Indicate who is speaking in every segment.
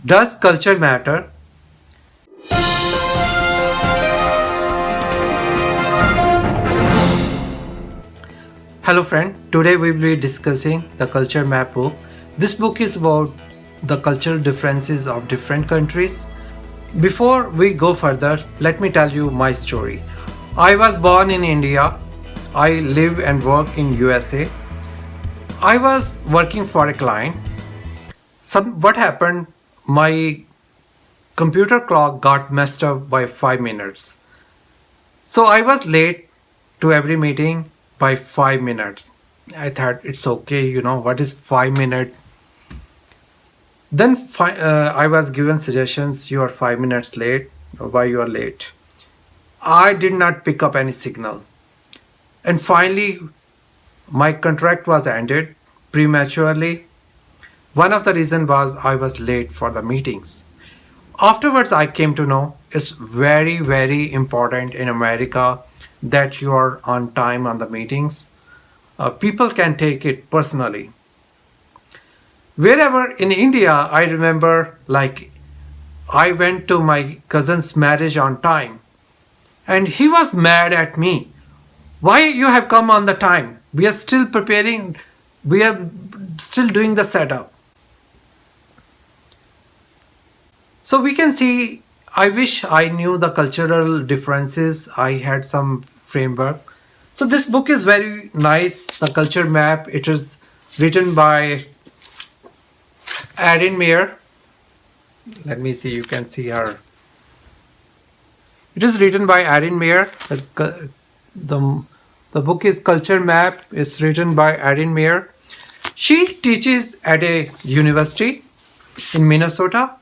Speaker 1: Does culture matter? Hello friend, today we will be discussing the Culture Map book. This book is about the cultural differences of different countries. Before we go further, let me tell you my story. I was born in India. I live and work in USA. I was working for a client. What happened? My computer clock got messed up by 5 minutes. So I was late to every meeting by 5 minutes. I thought it's okay, what is 5 minutes? Then I was given suggestions, you are 5 minutes late. Why you are late? I did not pick up any signal. And finally, my contract was ended prematurely. One of the reasons was I was late for the meetings. Afterwards, I came to know it's very, very important in America that you are on time on the meetings. People can take it personally. Wherever in India, I remember I went to my cousin's marriage on time and he was mad at me. Why you have come on the time? We are still preparing. We are still doing the setup. So we can see, I wish I knew the cultural differences. I had some framework. So this book is very nice, The Culture Map. It is written by Erin Meyer. Let me see, you can see her. It is written by Erin Meyer. The book is Culture Map. It's written by Erin Meyer. She teaches at a university in Minnesota.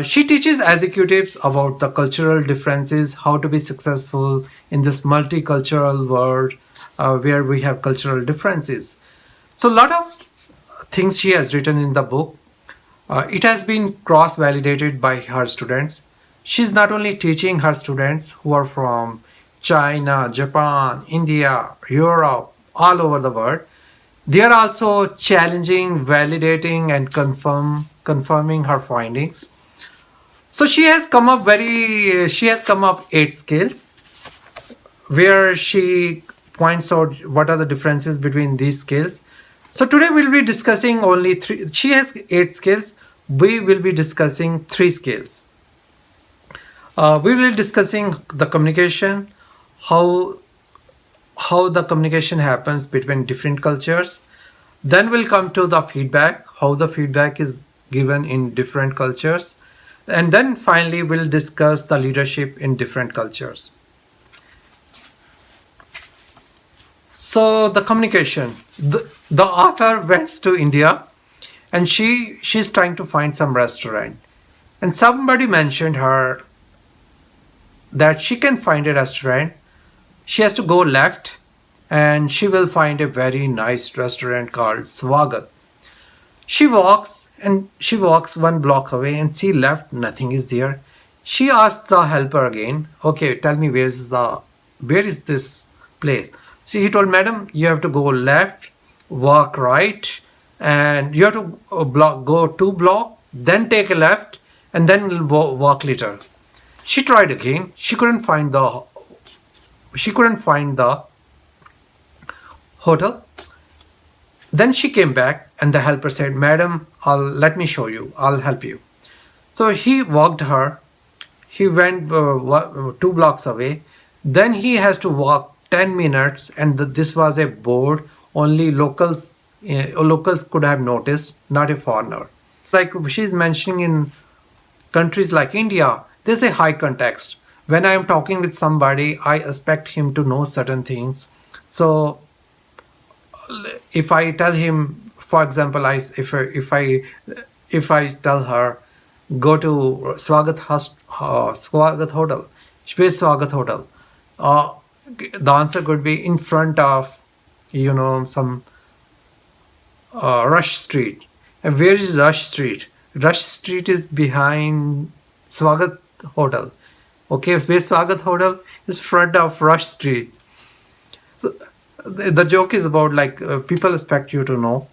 Speaker 1: She teaches executives about the cultural differences, how to be successful in this multicultural world where we have cultural differences. So a lot of things she has written in the book. It has been cross-validated by her students. She's not only teaching her students who are from China, Japan, India, Europe, all over the world. They are also challenging, validating, and confirming her findings. So she has come up 8 skills where she points out what are the differences between these skills. So today we'll be discussing only 3. She has 8 skills. We will be discussing 3 skills. We will be discussing the communication, how the communication happens between different cultures. Then we'll come to the feedback, how the feedback is given in different cultures. And then finally, we'll discuss the leadership in different cultures. So the communication, the author went to India and she's trying to find some restaurant. And somebody mentioned her that she can find a restaurant. She has to go left and she will find a very nice restaurant called Swagat. She walks 1 block away and see left, nothing is there. She asks the helper again, okay, tell me where is this place? So he told, madam, you have to go left, walk right, and you have to go 2 blocks, then take a left, and then walk later. She tried again. She couldn't find the hotel. Then she came back and the helper said, madam, let me show you. I'll help you. So he walked her. He went 2 blocks away. Then he has to walk 10 minutes and this was a board. Only locals could have noticed, not a foreigner. Like she's mentioning in countries like India, there's a high context. When I am talking with somebody, I expect him to know certain things. So if I tell him, for example, if I tell her, go to Swagat Hotel, Space Swagat Hotel, the answer could be in front of, some Rush Street. And where is Rush Street? Rush Street is behind Swagat Hotel. Okay, Space Swagat Hotel is front of Rush Street. So the joke is about people expect you to know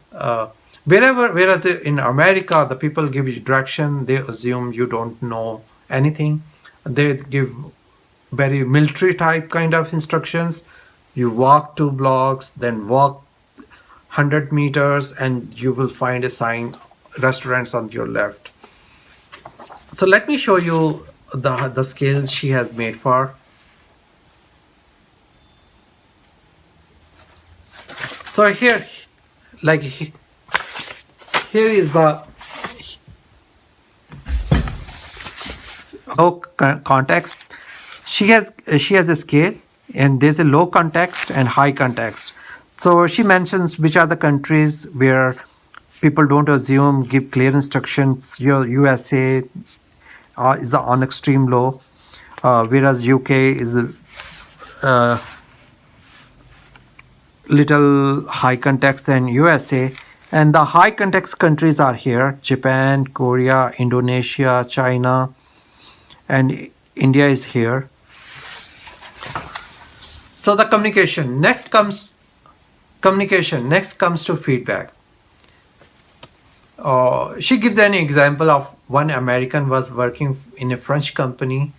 Speaker 1: Whereas in America, the people give you direction, they assume you don't know anything. They give very military type kind of instructions. You walk 2 blocks, then walk 100 meters, and you will find a sign, restaurants on your left. So let me show you the scales she has made for. So here, like here is the low context. She has a scale, and there's a low context and high context. So she mentions which are the countries where people don't assume, give clear instructions. Your USA is on extreme low, whereas UK is a little high context than USA. And the high context countries are here: Japan, Korea, Indonesia, China, and India is here. So the communication. Next comes to feedback. She gives an example of one American was working in a French company.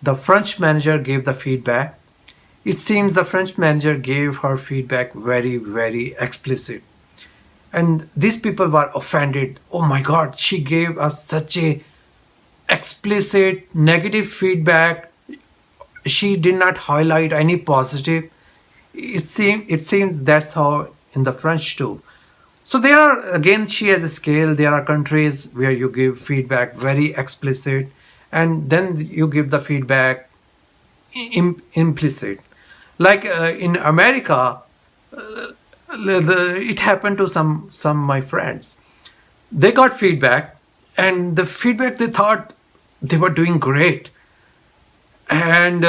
Speaker 1: The French manager gave the feedback. It seems the French manager gave her feedback very, very explicit. And these people were offended. Oh my God, she gave us such a explicit negative feedback. She did not highlight any positive. It seems that's how in the French too. So there are, again, she has a scale. There are countries where you give feedback very explicit, and then you give the feedback implicit. Like in America, it happened to some of my friends. They got feedback, and the feedback they thought they were doing great, and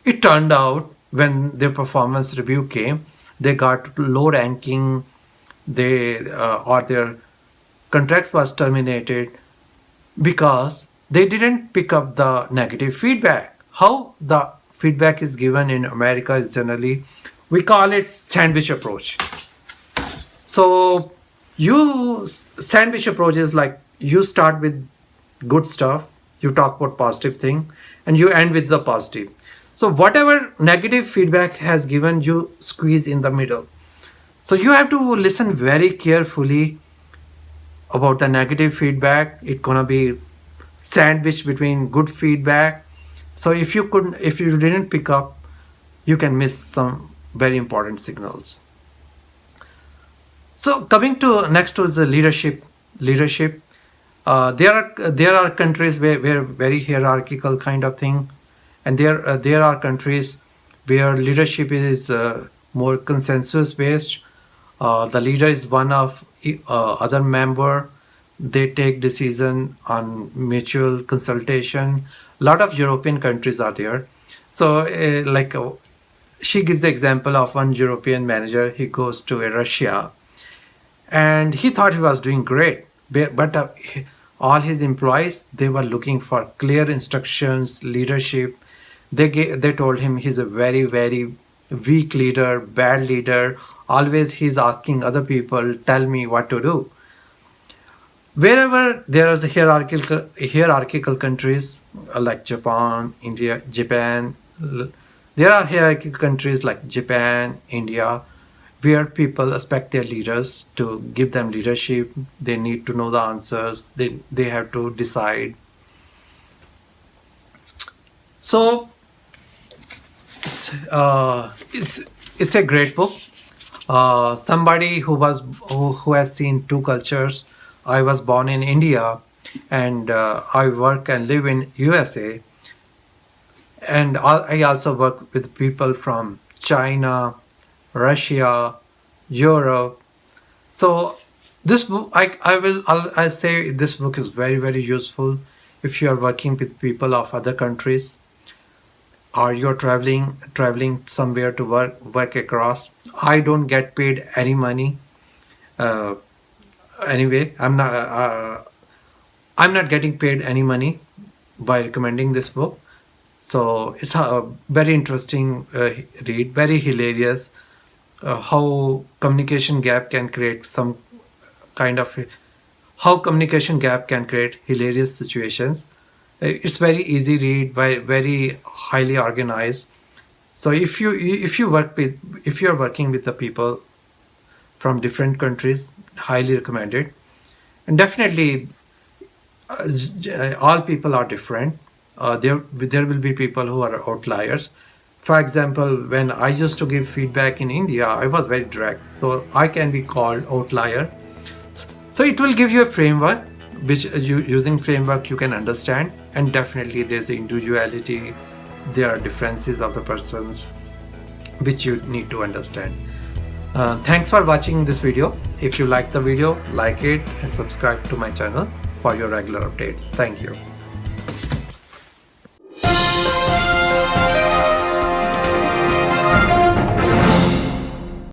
Speaker 1: it turned out when their performance review came, they got low ranking. Or their contracts was terminated because they didn't pick up the negative feedback. How the feedback is given in America is generally, we call it sandwich approach. So sandwich approach is like you start with good stuff, you talk about positive thing, and you end with the positive. So whatever negative feedback has given, you squeeze in the middle. So you have to listen very carefully about the negative feedback. It's gonna be sandwiched between good feedback. So if you didn't pick up, you can miss some very important signals. So coming to next to the leadership. There are countries where very hierarchical kind of thing, and there are countries where leadership is more consensus based. The leader is one of other member. They take decision on mutual consultation. A lot of European countries are there. So she gives the example of one European manager. He goes to Russia, and he thought he was doing great, but all his employees, they were looking for clear instructions, leadership. They told him he's a very, very weak leader, bad leader. Always he's asking other people, tell me what to do. Wherever there is a hierarchical countries like Japan, India, Japan, there are hierarchical countries like Japan, India, where people expect their leaders to give them leadership. They need to know the answers. They have to decide. So it's a great book. Somebody who has seen two cultures. I was born in India, and I work and live in USA, and I also work with people from China, Russia, Europe. So this book, I say this book is very, very useful if you are working with people of other countries, or you're traveling somewhere to work across. I don't get paid any money. Anyway, I'm not getting paid any money by recommending this book. So it's a very interesting read, very hilarious. How communication gap can create some kind of how communication gap can create hilarious situations. It's very easy read, very highly organized. So if you're working with the people from different countries, highly recommended. And definitely, all people are different. There will be people who are outliers. For example, when I used to give feedback in India, I was very direct, so I can be called outlier. So it will give you a framework, which using framework you can understand, and definitely there's individuality. There are differences of the persons which you need to understand. Thanks for watching this video. If you like the video, like it and subscribe to my channel for your regular updates. Thank you.